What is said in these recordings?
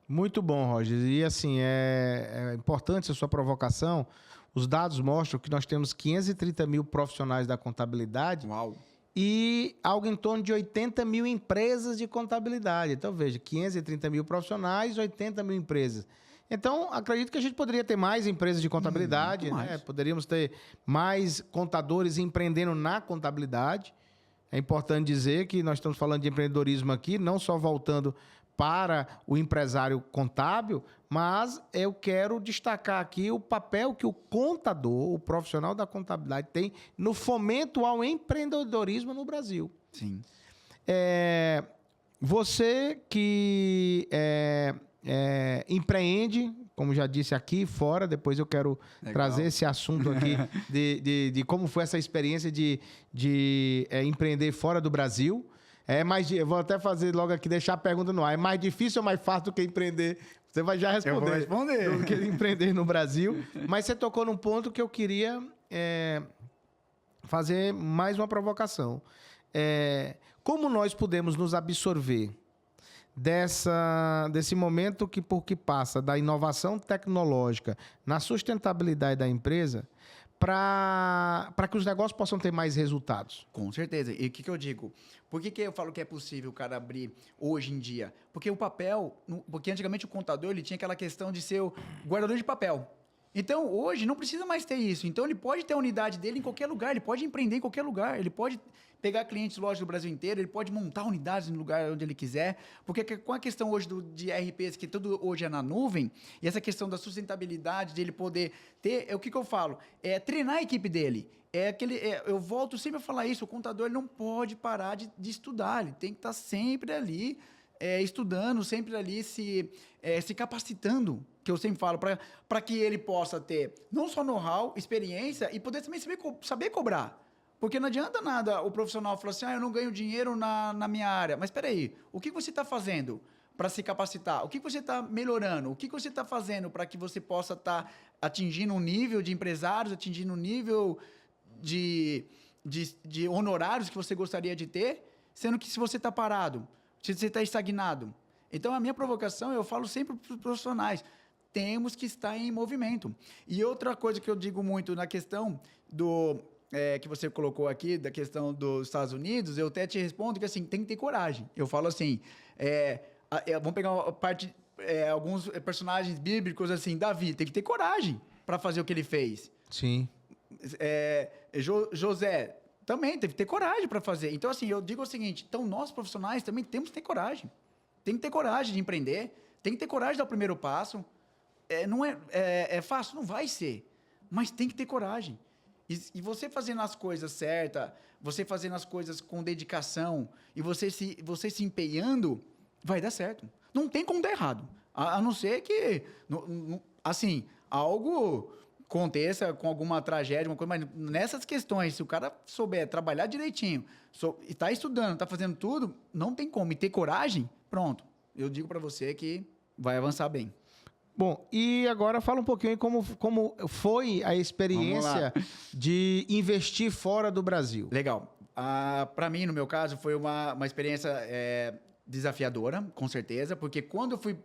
Muito bom, Roger. E assim, é importante essa sua provocação. Os dados mostram que nós temos 530 mil profissionais da contabilidade. Uau! E algo em torno de 80 mil empresas de contabilidade. Então, veja, 530 mil profissionais, 80 mil empresas. Então, acredito que a gente poderia ter mais empresas de contabilidade, né? Poderíamos ter mais contadores empreendendo na contabilidade. É importante dizer que nós estamos falando de empreendedorismo aqui, não só voltando para o empresário contábil, mas eu quero destacar aqui o papel que o contador, o profissional da contabilidade, tem no fomento ao empreendedorismo no Brasil. Sim. Você que empreende, como já disse aqui, fora, depois eu quero trazer esse assunto aqui de como foi essa experiência de empreender fora do Brasil. Eu vou até fazer logo aqui, deixar a pergunta no ar. É mais difícil ou mais fácil do que empreender? Você vai já responder. Eu vou responder. Do que empreender no Brasil. Mas você tocou num ponto que eu queria fazer mais uma provocação. Como nós podemos nos absorver desse momento que passa da inovação tecnológica na sustentabilidade da empresa para que os negócios possam ter mais resultados? Com certeza. E o que eu digo? Por que eu falo que é possível o cara abrir hoje em dia? Porque o papel... Porque antigamente o contador ele tinha aquela questão de ser o guardador de papel. Então, hoje, não precisa mais ter isso. Então, ele pode ter a unidade dele em qualquer lugar, ele pode empreender em qualquer lugar, ele pode pegar clientes de lojas do Brasil inteiro, ele pode montar unidades no lugar onde ele quiser, porque com a questão hoje de RPs, que tudo hoje é na nuvem, e essa questão da sustentabilidade, de ele poder ter... O que eu falo? Treinar a equipe dele. Eu volto sempre a falar isso, o contador ele não pode parar de estudar, ele tem que estar sempre ali estudando, sempre ali se capacitando, que eu sempre falo, para que ele possa ter não só know-how, experiência e poder também saber cobrar. Porque não adianta nada o profissional falar assim, eu não ganho dinheiro na minha área. Mas espera aí, o que você está fazendo para se capacitar? O que você está melhorando? O que você está fazendo para que você possa estar atingindo um nível de empresários, atingindo um nível de honorários que você gostaria de ter, sendo que se você está parado, se você está estagnado. Então, a minha provocação, eu falo sempre para os profissionais, temos que estar em movimento. E outra coisa que eu digo muito na questão que você colocou aqui, da questão dos Estados Unidos, eu até te respondo que, assim, tem que ter coragem. Eu falo assim, vamos pegar uma parte, alguns personagens bíblicos, assim, Davi, tem que ter coragem para fazer o que ele fez. Sim. José também teve que ter coragem para fazer. Então, assim, eu digo o seguinte, então nós profissionais também temos que ter coragem. Tem que ter coragem de empreender, tem que ter coragem de dar o primeiro passo. Não é fácil? Não vai ser. Mas tem que ter coragem. E você fazendo as coisas certas, você fazendo as coisas com dedicação, e você se empenhando, vai dar certo. Não tem como dar errado. A não ser que, assim, algo aconteça com alguma tragédia, mas nessas questões, se o cara souber trabalhar direitinho, está estudando, está fazendo tudo, não tem como. E ter coragem, pronto. Eu digo para você que vai avançar bem. Bom, e agora fala um pouquinho como foi a experiência de investir fora do Brasil. Legal. Para mim, no meu caso, foi uma experiência desafiadora, com certeza, porque quando eu fui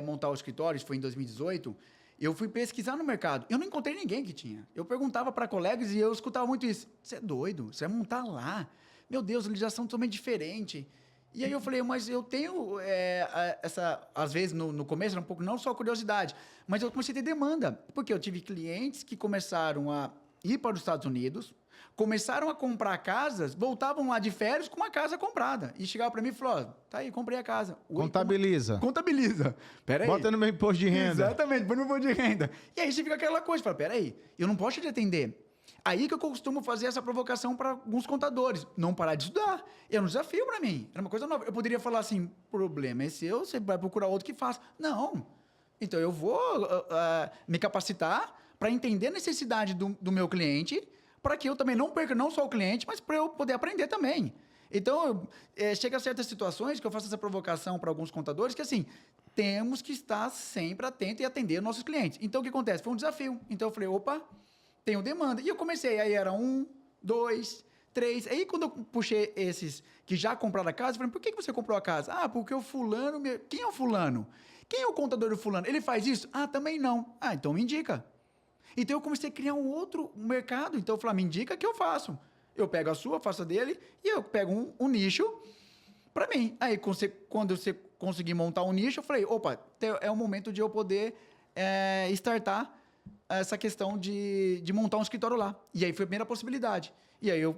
montar o escritório, isso foi em 2018, eu fui pesquisar no mercado. Eu não encontrei ninguém que tinha. Eu perguntava para colegas e eu escutava muito isso. Você é doido? Você vai montar lá? Meu Deus, a legislação é totalmente diferente. E aí eu falei, mas eu tenho às vezes no começo era um pouco, não só curiosidade, mas eu comecei a ter demanda, porque eu tive clientes que começaram a ir para os Estados Unidos, começaram a comprar casas, voltavam lá de férias com uma casa comprada, e chegavam para mim e falavam, tá aí, comprei a casa. Contabiliza. Contabiliza. Pera aí. Bota no meu imposto de renda. Exatamente, põe no imposto de renda. E aí você fica aquela coisa, fala, pera aí, eu não posso te atender. Aí que eu costumo fazer essa provocação para alguns contadores. Não parar de estudar. É um desafio para mim. Era uma coisa nova. Eu poderia falar assim, problema é seu, você vai procurar outro que faça. Não. Então, eu vou me capacitar para entender a necessidade do meu cliente, para que eu também não perca não só o cliente, mas para eu poder aprender também. Então, chega a certas situações que eu faço essa provocação para alguns contadores, que assim, temos que estar sempre atento e atender nossos clientes. Então, o que acontece? Foi um desafio. Então, eu falei, opa, tenho demanda. E eu comecei, aí era 1, 2, 3. Aí, quando eu puxei esses que já compraram a casa, eu falei, por que você comprou a casa? Ah, porque o fulano... Quem é o fulano? Quem é o contador do fulano? Ele faz isso? Ah, também não. Ah, então me indica. Então, eu comecei a criar um outro mercado. Então, eu falei, me indica que eu faço. Eu pego a sua, faço a dele, e eu pego um nicho para mim. Aí, quando você conseguir montar um nicho, eu falei, opa, é o momento de eu poder startar essa questão de montar um escritório lá. E aí foi a primeira possibilidade. E aí eu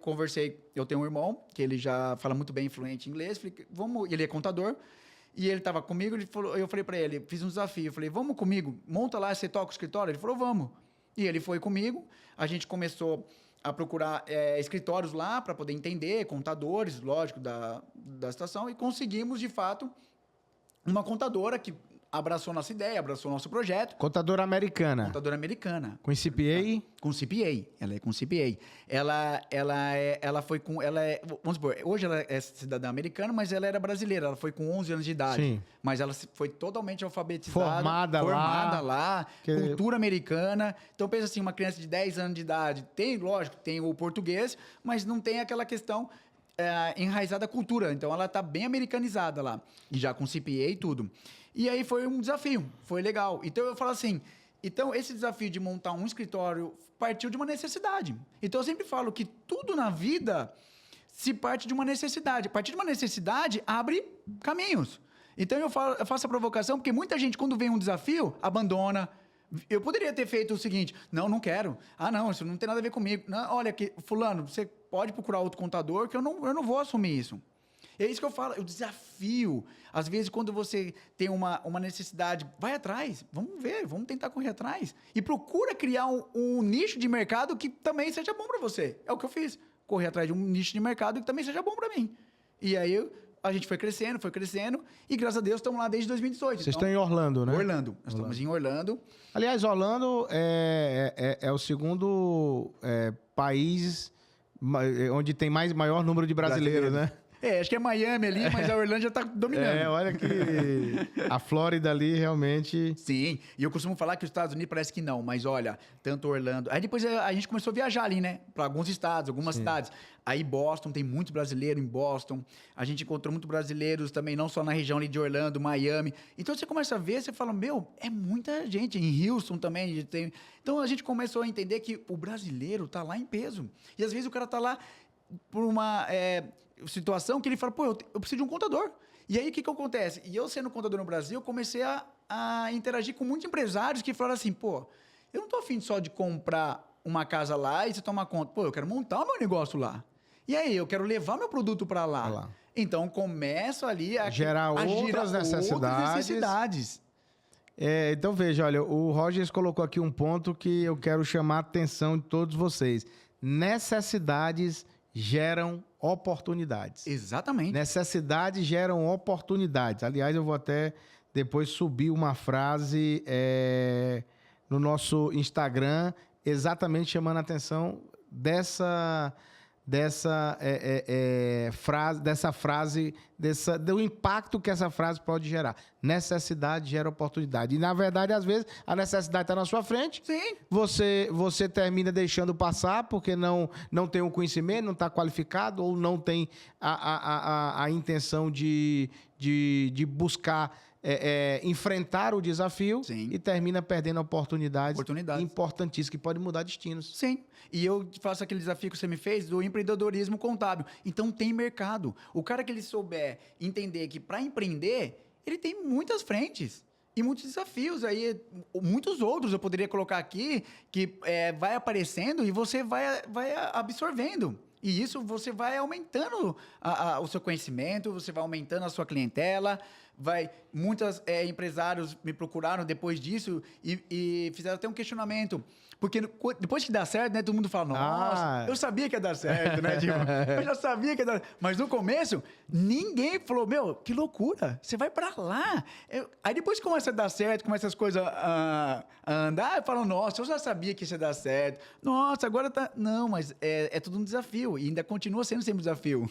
conversei, eu tenho um irmão, que ele já fala muito bem fluente em inglês, falei, ele é contador, e ele estava comigo, eu falei para ele, fiz um desafio, eu falei, vamos comigo, monta lá, você toca o escritório? Ele falou, vamos. E ele foi comigo, a gente começou a procurar escritórios lá para poder entender, contadores, lógico, da situação, e conseguimos, de fato, uma contadora que abraçou nossa ideia, abraçou nosso projeto. Contadora americana. Contadora americana. Com CPA? Com CPA. Ela é com CPA. Ela foi com... vamos supor, hoje ela é cidadã americana, mas ela era brasileira. Ela foi com 11 anos de idade. Sim. Mas ela foi totalmente alfabetizada. Formada lá. Cultura americana. Então, pensa assim, uma criança de 10 anos de idade, lógico, tem o português, mas não tem aquela questão enraizada da cultura. Então, ela está bem americanizada lá. E já com CPA e tudo. E aí foi um desafio, foi legal. Então eu falo assim, esse desafio de montar um escritório partiu de uma necessidade. Então eu sempre falo que tudo na vida se parte de uma necessidade. A partir de uma necessidade, abre caminhos. Então eu faço a provocação, porque muita gente, quando vem um desafio, abandona. Eu poderia ter feito o seguinte, não quero. Ah, não, isso não tem nada a ver comigo. Não, olha, fulano, você pode procurar outro contador, que eu não vou assumir isso. É isso que eu falo, eu desafio. Às vezes, quando você tem uma necessidade, vai atrás, vamos ver, vamos tentar correr atrás. E procura criar um nicho de mercado que também seja bom para você. É o que eu fiz, correr atrás de um nicho de mercado que também seja bom para mim. E aí, a gente foi crescendo, e graças a Deus estamos lá desde 2018. Vocês estão em Orlando, né? Orlando, nós estamos em Orlando. Aliás, Orlando é o segundo país onde tem maior número de brasileiros, né? Acho que é Miami ali, mas a Orlando já tá dominando. Olha que a Flórida ali realmente... Sim, e eu costumo falar que os Estados Unidos parece que não, mas olha, tanto Orlando... Aí depois a gente começou a viajar ali, né? Para alguns estados, algumas cidades. Aí Boston, tem muito brasileiro em Boston. A gente encontrou muitos brasileiros também, não só na região ali de Orlando, Miami. Então você começa a ver, você fala, é muita gente. Em Houston também tem... Então a gente começou a entender que o brasileiro tá lá em peso. E às vezes o cara tá lá por uma... situação que ele fala, eu preciso de um contador. E aí, o que acontece? E eu, sendo contador no Brasil, comecei a interagir com muitos empresários que falaram assim, eu não tô afim só de comprar uma casa lá e você tomar conta. Eu quero montar o meu negócio lá. E aí, eu quero levar meu produto para lá. Então, começo ali a gerar outras necessidades. Então, veja, olha, o Rogers colocou aqui um ponto que eu quero chamar a atenção de todos vocês. Necessidades geram oportunidades. Exatamente. Necessidades geram oportunidades. Aliás, eu vou até depois subir uma frase no nosso Instagram, exatamente chamando a atenção dessa frase, do impacto que essa frase pode gerar. Necessidade gera oportunidade. E, na verdade, às vezes, a necessidade está na sua frente. Sim. Você termina deixando passar porque não tem o conhecimento, não está qualificado ou não tem a intenção de buscar enfrentar o desafio. Sim. E termina perdendo oportunidades importantíssimas que podem mudar destinos. Sim. E eu faço aquele desafio que você me fez do empreendedorismo contábil. Então, tem mercado. O cara que ele souber entender que para empreender, ele tem muitas frentes e muitos desafios. Aí, muitos outros eu poderia colocar aqui que vai aparecendo e você vai absorvendo. E isso você vai aumentando o seu conhecimento, você vai aumentando a sua clientela. Muitos empresários me procuraram depois disso e fizeram até um questionamento. Porque depois que dá certo, né, todo mundo fala, nossa, eu sabia que ia dar certo, né? Tipo, eu já sabia que ia dar certo. Mas no começo, ninguém falou, que loucura, você vai pra lá. Aí depois que começa a dar certo, começa as coisas a andar, eu falo, nossa, eu já sabia que isso ia dar certo. Nossa, agora tá... Não, mas é tudo um desafio e ainda continua sendo sempre um desafio.